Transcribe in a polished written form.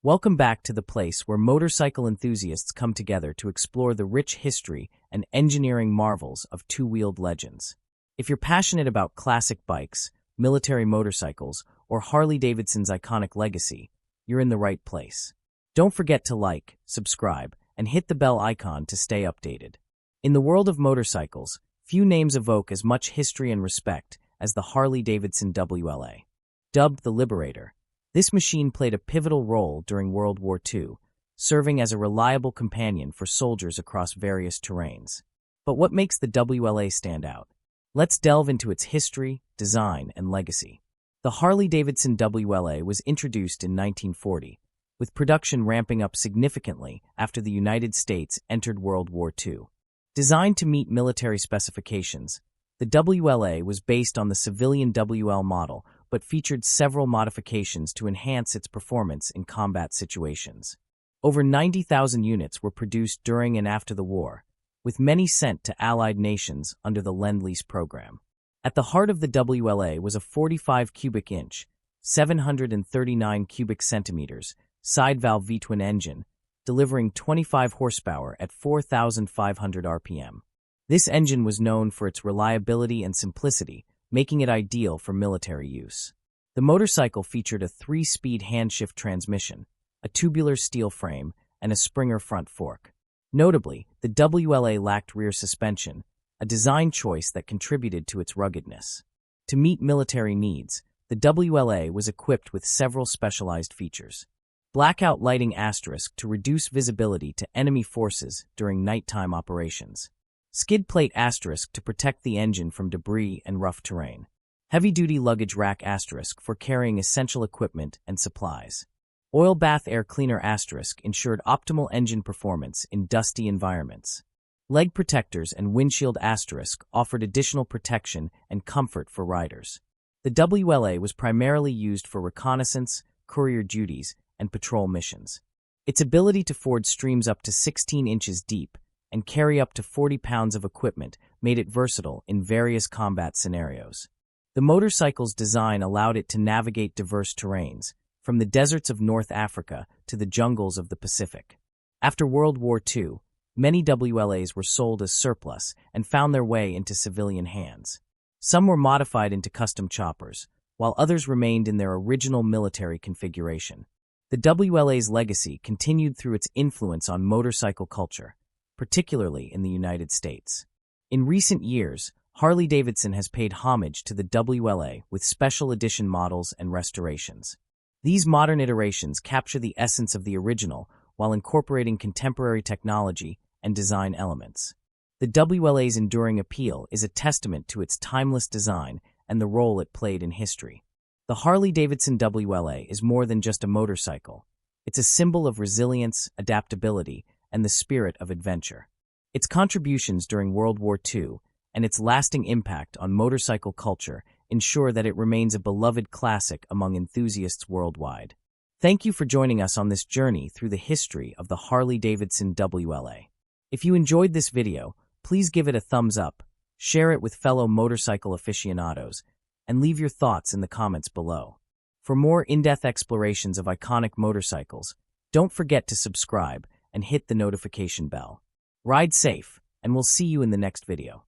Welcome back to the place where motorcycle enthusiasts come together to explore the rich history and engineering marvels of two-wheeled legends. If you're passionate about classic bikes, military motorcycles, or Harley-Davidson's iconic legacy, you're in the right place. Don't forget to like, subscribe, and hit the bell icon to stay updated. In the world of motorcycles, few names evoke as much history and respect as the Harley-Davidson WLA. Dubbed the Liberator, this machine played a pivotal role during World War II, serving as a reliable companion for soldiers across various terrains. But what makes the WLA stand out? Let's delve into its history, design, and legacy. The Harley-Davidson WLA was introduced in 1940, with production ramping up significantly after the United States entered World War II. Designed to meet military specifications, the WLA was based on the civilian WL model, but featured several modifications to enhance its performance in combat situations. Over 90,000 units were produced during and after the war, with many sent to Allied nations under the Lend-Lease program. At the heart of the WLA was a 45 cubic inch, 739 cubic centimeters, side-valve V-twin engine, delivering 25 horsepower at 4,500 RPM. This engine was known for its reliability and simplicity, making it ideal for military use. The motorcycle featured a 3-speed handshift transmission, a tubular steel frame, and a Springer front fork. Notably, the WLA lacked rear suspension, a design choice that contributed to its ruggedness. To meet military needs, the WLA was equipped with several specialized features. Blackout lighting asterisk to reduce visibility to enemy forces during nighttime operations. Skid plate asterisk to protect the engine from debris and rough terrain. Heavy-duty luggage rack asterisk for carrying essential equipment and supplies. Oil bath air cleaner asterisk ensured optimal engine performance in dusty environments. Leg protectors and windshield asterisk offered additional protection and comfort for riders. The WLA was primarily used for reconnaissance, courier duties, and patrol missions. Its ability to ford streams up to 16 inches deep and carry up to 40 pounds of equipment made it versatile in various combat scenarios. The motorcycle's design allowed it to navigate diverse terrains, from the deserts of North Africa to the jungles of the Pacific. After World War II, many WLAs were sold as surplus and found their way into civilian hands. Some were modified into custom choppers, while others remained in their original military configuration. The WLA's legacy continued through its influence on motorcycle culture, particularly in the United States. In recent years, Harley-Davidson has paid homage to the WLA with special edition models and restorations. These modern iterations capture the essence of the original while incorporating contemporary technology and design elements. The WLA's enduring appeal is a testament to its timeless design and the role it played in history. The Harley-Davidson WLA is more than just a motorcycle. It's a symbol of resilience, adaptability, and the spirit of adventure. Its contributions during World War II and its lasting impact on motorcycle culture ensure that it remains a beloved classic among enthusiasts worldwide. Thank you for joining us on this journey through the history of the Harley-Davidson WLA. If you enjoyed this video, please give it a thumbs up, share it with fellow motorcycle aficionados, and leave your thoughts in the comments below. For more in-depth explorations of iconic motorcycles, don't forget to subscribe and hit the notification bell. Ride safe, and we'll see you in the next video.